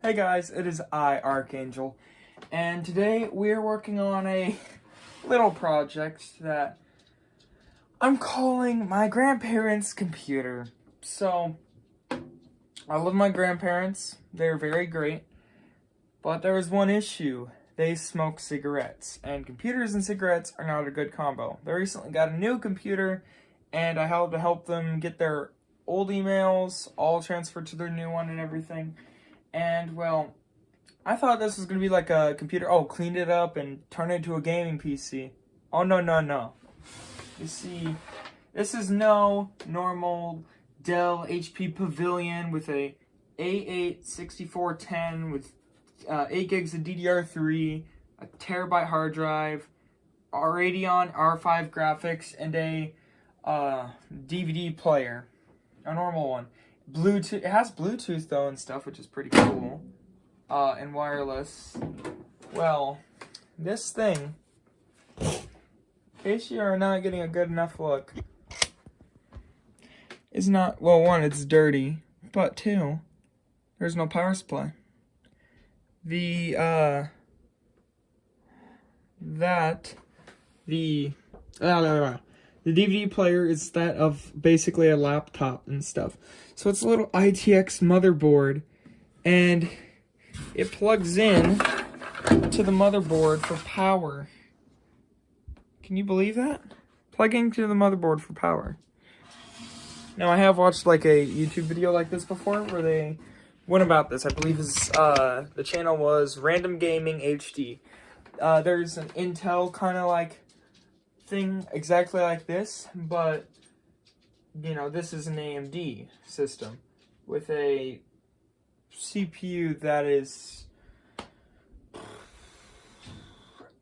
Hey guys, it is I, Archangel, and today we are working on a little project that I'm calling my grandparents' computer. So, I love my grandparents, they're very great, but there is one issue. They smoke cigarettes, and computers and cigarettes are not a good combo. They recently got a new computer, and I had to help them get their old emails all transferred to their new one and everything. And, well, I thought this was going to be like a computer. Oh, cleaned it up and turned it into a gaming PC. Oh, no. You see, this is no normal Dell HP Pavilion with a A8 6410 with 8 gigs of DDR3, a terabyte hard drive, a Radeon R5 graphics, and a DVD player. A normal one. Bluetooth. It has Bluetooth though and stuff, which is pretty cool. And wireless. Well, this thing, in case you are not getting a good enough look, is not, well, one, it's dirty, but two, there's no power supply. The DVD player is that of basically a laptop and stuff. So it's a little ITX motherboard, and it plugs in to the motherboard for power. Can you believe that? Plugging to the motherboard for power. Now, I have watched like a YouTube video like this before where they went about this. I believe the channel was Random Gaming HD. There's an Intel kind of like thing exactly like this, but you know, this is an AMD system with a CPU that is,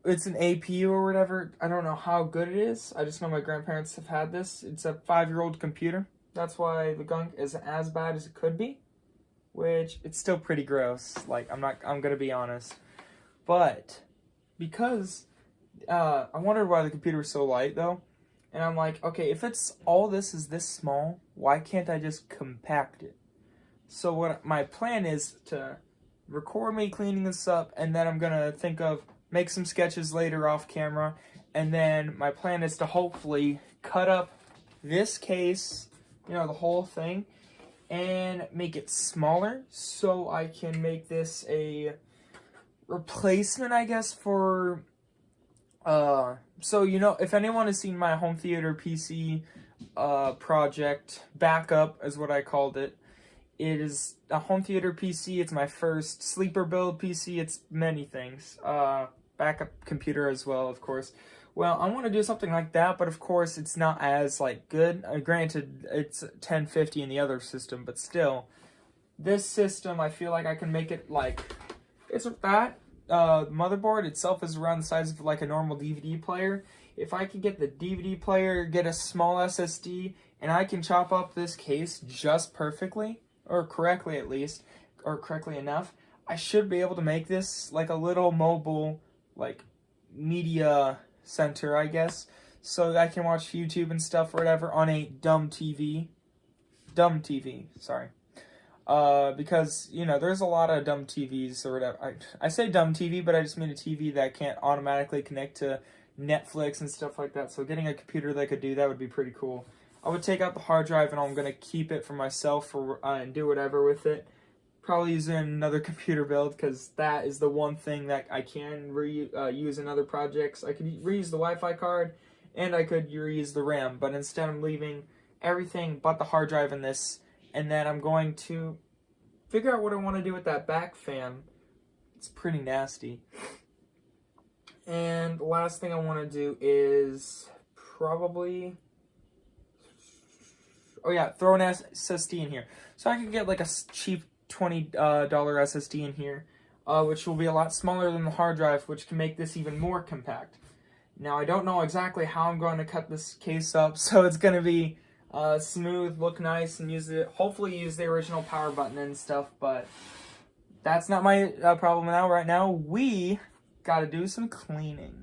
it's an APU or whatever. I don't know how good it is. I just know my grandparents have had this. It's a 5-year-old computer. That's why the gunk isn't as bad as it could be, which it's still pretty gross. Like, I'm gonna be honest. But because I wondered why the computer was so light though. And I'm like, okay, if it's all this is this small, why can't I just compact it? So what my plan is to record me cleaning this up, and then I'm gonna make some sketches later off camera, and then my plan is to hopefully cut up this case, you know, the whole thing, and make it smaller so I can make this a replacement, I guess, for so, you know, if anyone has seen my home theater PC project, backup is what I called it. It is a home theater PC. It's my first sleeper build PC. It's many things. Backup computer as well, of course. Well, I want to do something like that, but of course it's not as like good. Granted, it's 1050 in the other system, but still, this system, I feel like I can make it like, it's that. Motherboard itself is around the size of like a normal DVD player. If I could get the DVD player, get a small SSD, and I can chop up this case just perfectly, or correctly at least, or correctly enough, I should be able to make this like a little mobile, like, media center, I guess, so that I can watch YouTube and stuff or whatever on a dumb TV, sorry. Because, you know, there's a lot of dumb TVs or whatever. I say dumb TV, but I just mean a TV that can't automatically connect to Netflix and stuff like that. So getting a computer that could do that would be pretty cool. I would take out the hard drive and I'm going to keep it for myself and do whatever with it. Probably using another computer build, because that is the one thing that I can use in other projects. I could reuse the Wi-Fi card and I could reuse the RAM, but instead I'm leaving everything but the hard drive in this. And then I'm going to figure out what I want to do with that back fan. It's pretty nasty. And the last thing I want to do is probably, oh yeah, throw an SSD in here. So I could get like a cheap $20 SSD in here, which will be a lot smaller than the hard drive, which can make this even more compact. Now, I don't know exactly how I'm going to cut this case up, so it's going to be smooth, look nice, and hopefully use the original power button and stuff, but that's not my problem now. Right now, we gotta do some cleaning.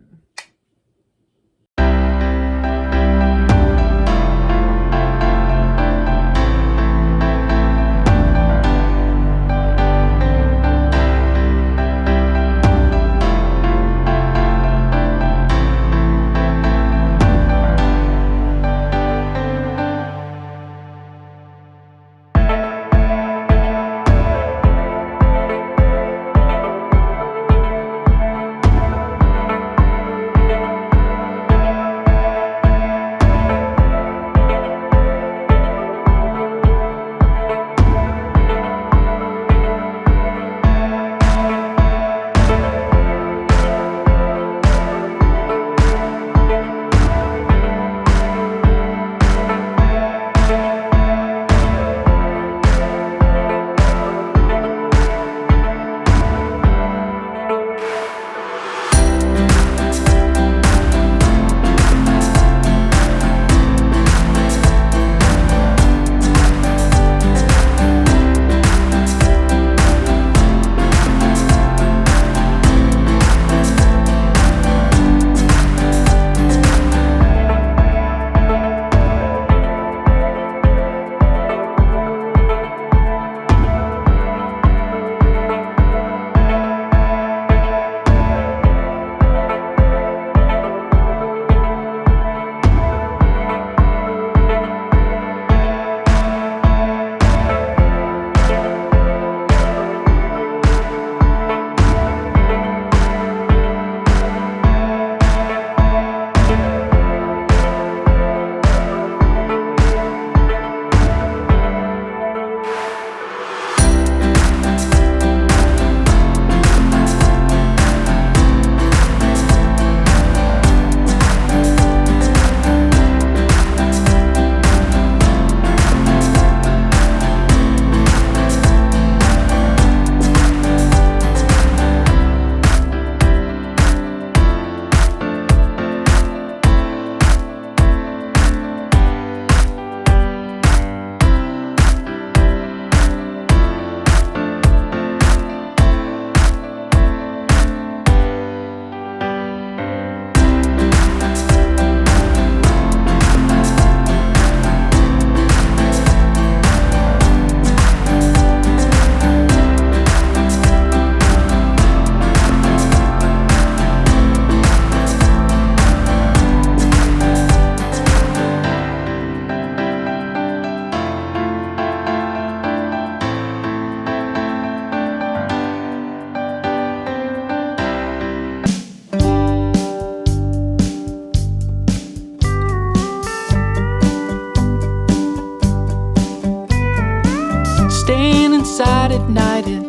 at night, it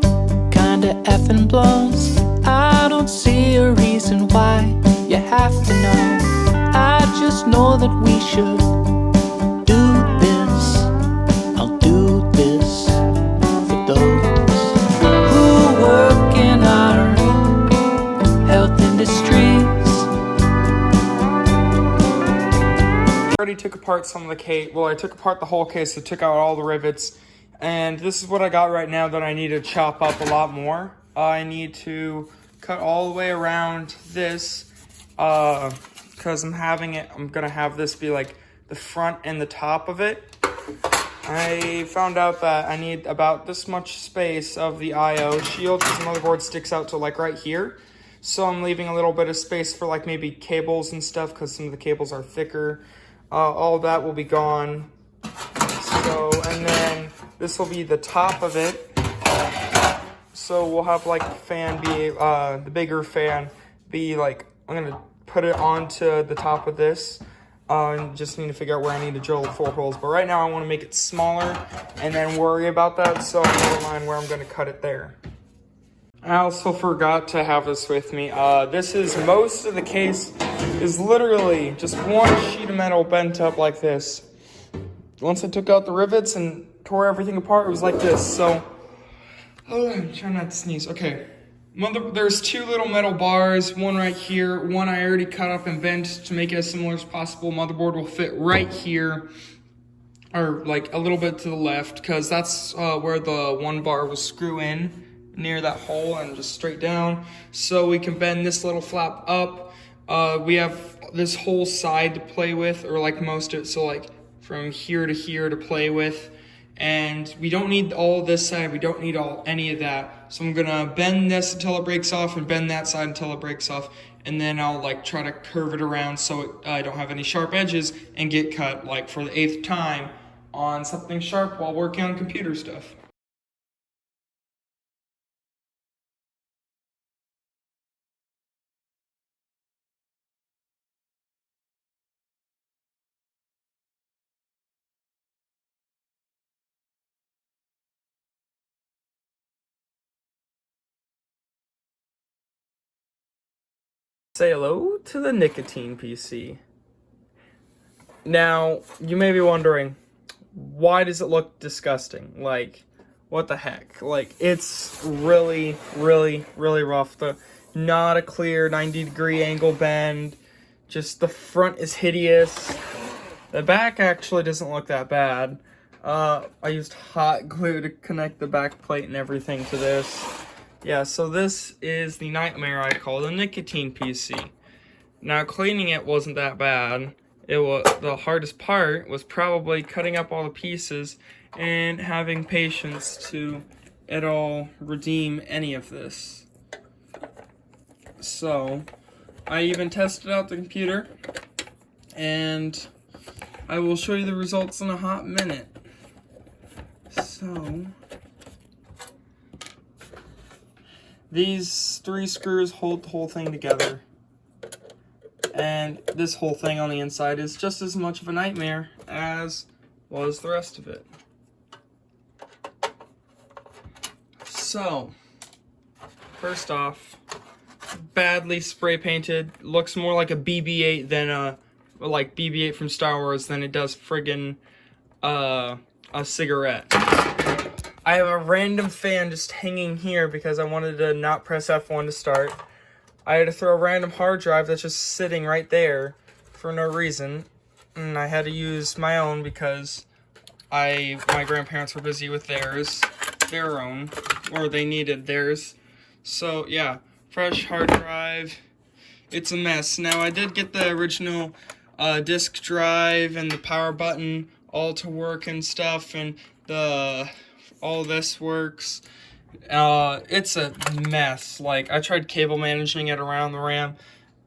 kinda effing blows. I don't see a reason why you have to know. I just know that we should do this. I'll do this for those who work in our health industries. I already took apart some of the case. Well, I took apart the whole case, so took out all the rivets. And this is what I got right now that I need to chop up a lot more. I need to cut all the way around this, because I'm gonna have this be like the front and the top of it. I found out that I need about this much space of the I/O shield, because the motherboard sticks out to like right here. So I'm leaving a little bit of space for like maybe cables and stuff, because some of the cables are thicker. All that will be gone. So, and then this will be the top of it. So we'll have like the fan be, the bigger fan be like, I'm gonna put it onto the top of this. And just need to figure out where I need to drill the 4 holes. But right now I want to make it smaller and then worry about that. So never mind where I'm gonna cut it there. I also forgot to have this with me. This is most of the case is literally just one sheet of metal bent up like this. Once I took out the rivets and tore everything apart, it was like this. So, I'm trying not to sneeze. Okay, there's 2 little metal bars, one right here, one I already cut up and bent to make it as similar as possible. Motherboard will fit right here, or like a little bit to the left, because that's where the 1 bar will screw in, near that hole, and just straight down. So we can bend this little flap up. We have this whole side to play with, or like most of it, so like from here to here to play with. And we don't need all this side, we don't need any of that. So I'm gonna bend this until it breaks off and bend that side until it breaks off. And then I'll like try to curve it around so I don't have any sharp edges and get cut like for the 8th time on something sharp while working on computer stuff. Say hello to the nicotine PC. Now, you may be wondering, why does it look disgusting? Like, what the heck? Like, it's really, really, really rough. Not a clear 90-degree angle bend. Just the front is hideous. The back actually doesn't look that bad. I used hot glue to connect the back plate and everything to this. Yeah, so this is the nightmare I call the nicotine PC. Now, cleaning it wasn't that bad. The hardest part was probably cutting up all the pieces and having patience to at all redeem any of this. So, I even tested out the computer, and I will show you the results in a hot minute. So, these 3 screws hold the whole thing together. And this whole thing on the inside is just as much of a nightmare as was the rest of it. So, first off, badly spray painted. Looks more like a BB-8 than like BB-8 from Star Wars than it does friggin' a cigarette. I have a random fan just hanging here because I wanted to not press F1 to start. I had to throw a random hard drive that's just sitting right there for no reason. And I had to use my own because my grandparents were busy with their own, or they needed theirs. So yeah, fresh hard drive. It's a mess. Now I did get the original disk drive and the power button all to work and stuff, and all this works. It's a mess. Like, I tried cable managing it around the RAM.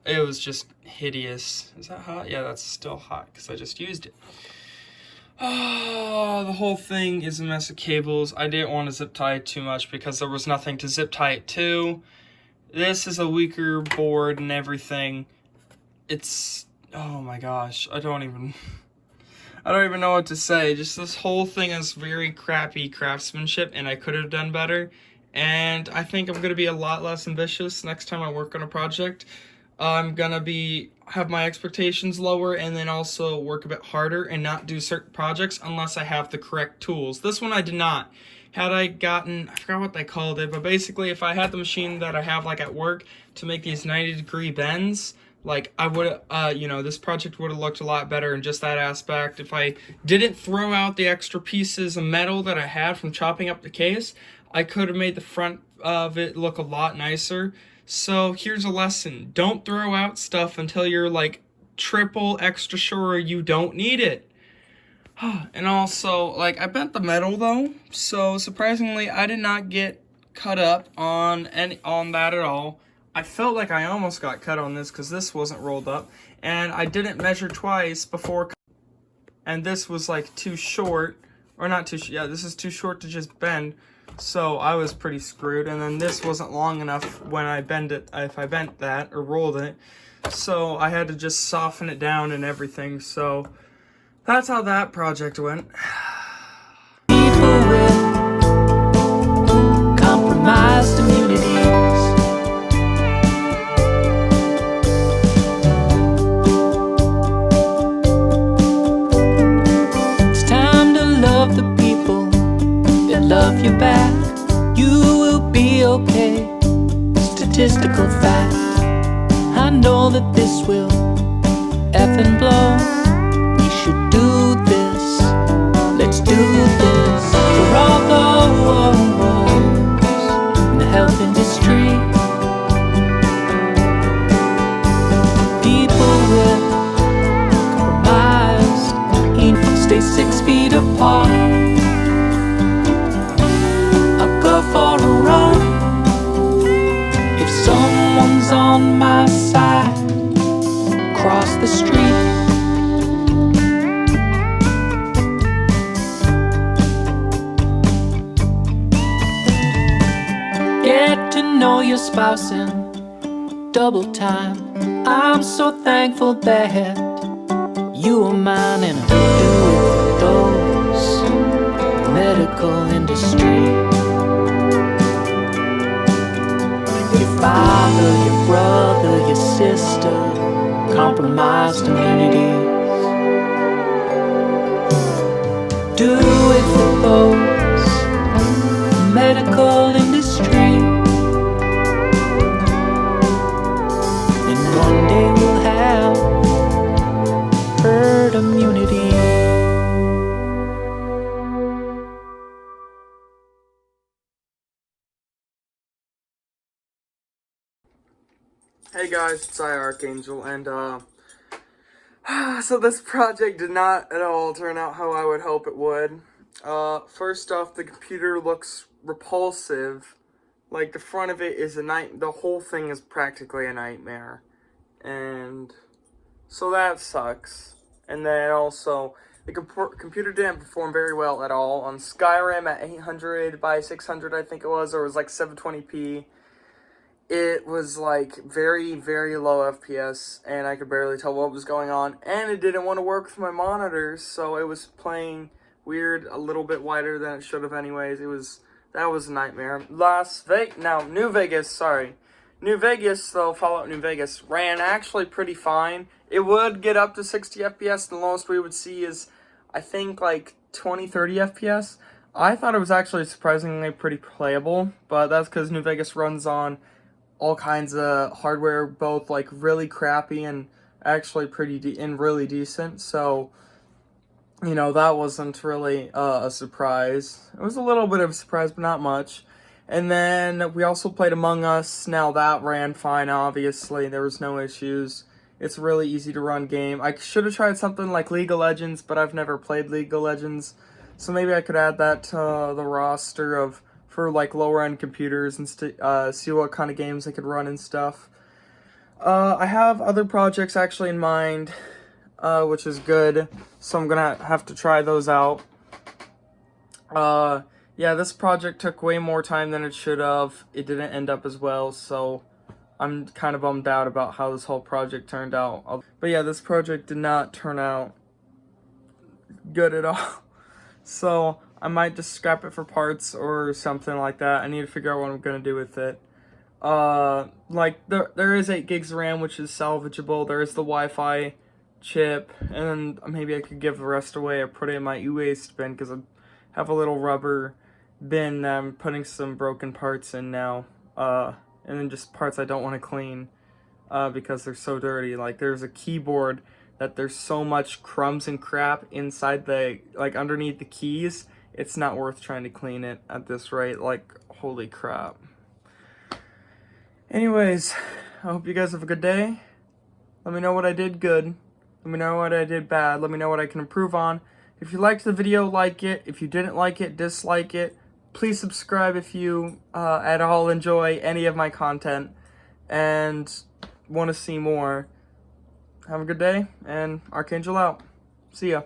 It was just hideous. Is that hot? Yeah, that's still hot because I just used it. Oh, the whole thing is a mess of cables. I didn't want to zip tie it too much because there was nothing to zip tie it to. This is a weaker board and everything. It's, oh my gosh, I don't even I don't even know what to say. Just this whole thing is very crappy craftsmanship, and I could have done better. And I think I'm gonna be a lot less ambitious next time I work on a project. I'm gonna have my expectations lower, and then also work a bit harder and not do certain projects unless I have the correct tools. This one I did not. Had I gotten, I forgot what they called it, but basically if I had the machine that I have like at work to make these 90-degree bends, like I would, this project would have looked a lot better in just that aspect. If I didn't throw out the extra pieces of metal that I had from chopping up the case, I could have made the front of it look a lot nicer. So here's a lesson. Don't throw out stuff until you're like triple extra sure you don't need it. And also, like, I bent the metal though, so surprisingly I did not get cut up on that at all. I felt like I almost got cut on this because this wasn't rolled up, and I didn't measure twice before, and this was like too short, or not too, yeah, this is too short to just bend, so I was pretty screwed. And then this wasn't long enough when I bend it, if I bent that or rolled it, so I had to just soften it down and everything. So that's how that project went. People with compromised immunities. It's time to love the people that love you back. You will be okay. Statistical fact. I know that this will effing blow. Should do this, let's do this for all those in the health industry. People with compromised info stay 6 feet apart. I'll go for a run if someone's on my side. Cross the street. Get to know your spouse in double time. I'm so thankful that you are mine, and I do it for those medical industry. Your father, your brother, your sister, compromised immunities. Do it for those medical industry. And one day we'll have herd immunity. Hey guys, it's Archangel, and so this project did not at all turn out how I would hope it would. First off, the computer looks repulsive. Like, the front of it is the whole thing is practically a nightmare. And so that sucks. And then also, the computer didn't perform very well at all. On Skyrim at 800 by 600, I think it was, or it was like 720p. It was like very, very low FPS, and I could barely tell what was going on. And it didn't want to work with my monitors, so it was playing weird, a little bit wider than it should have anyways. That was a nightmare. New Vegas, though, Fallout New Vegas, ran actually pretty fine. It would get up to 60 FPS, the lowest we would see is, I think, like 20, 30 FPS. I thought it was actually surprisingly pretty playable, but that's because New Vegas runs on all kinds of hardware, both like really crappy and actually really decent. So, you know, that wasn't really a surprise. It was a little bit of a surprise, but not much. And then we also played Among Us. Now that ran fine, obviously. There was no issues. It's a really easy to run game. I should have tried something like League of Legends, but I've never played League of Legends. So maybe I could add that to the roster for like lower end computers and see what kind of games I could run and stuff. I have other projects actually in mind, which is good, so I'm gonna have to try those out. Yeah, this project took way more time than it should have. It didn't end up as well, so I'm kind of bummed out about how this whole project turned out. But yeah, this project did not turn out good at all. So I might just scrap it for parts or something like that. I need to figure out what I'm gonna do with it. Like there is 8 gigs of RAM, which is salvageable. There is the Wi-Fi chip, and maybe I could give the rest away or put it in my e-waste bin, because I have a little rubber bin that I'm putting some broken parts in now, and then just parts I don't want to clean because they're so dirty. Like there's a keyboard that there's so much crumbs and crap inside the, like underneath the keys, it's not worth trying to clean it at this rate. Like, holy crap. Anyways, I hope you guys have a good day. Let me know what I did good. Let me know what I did bad. Let me know what I can improve on. If you liked the video, like it. If you didn't like it, dislike it. Please subscribe if you at all enjoy any of my content and want to see more. Have a good day, and Archangel out. See ya.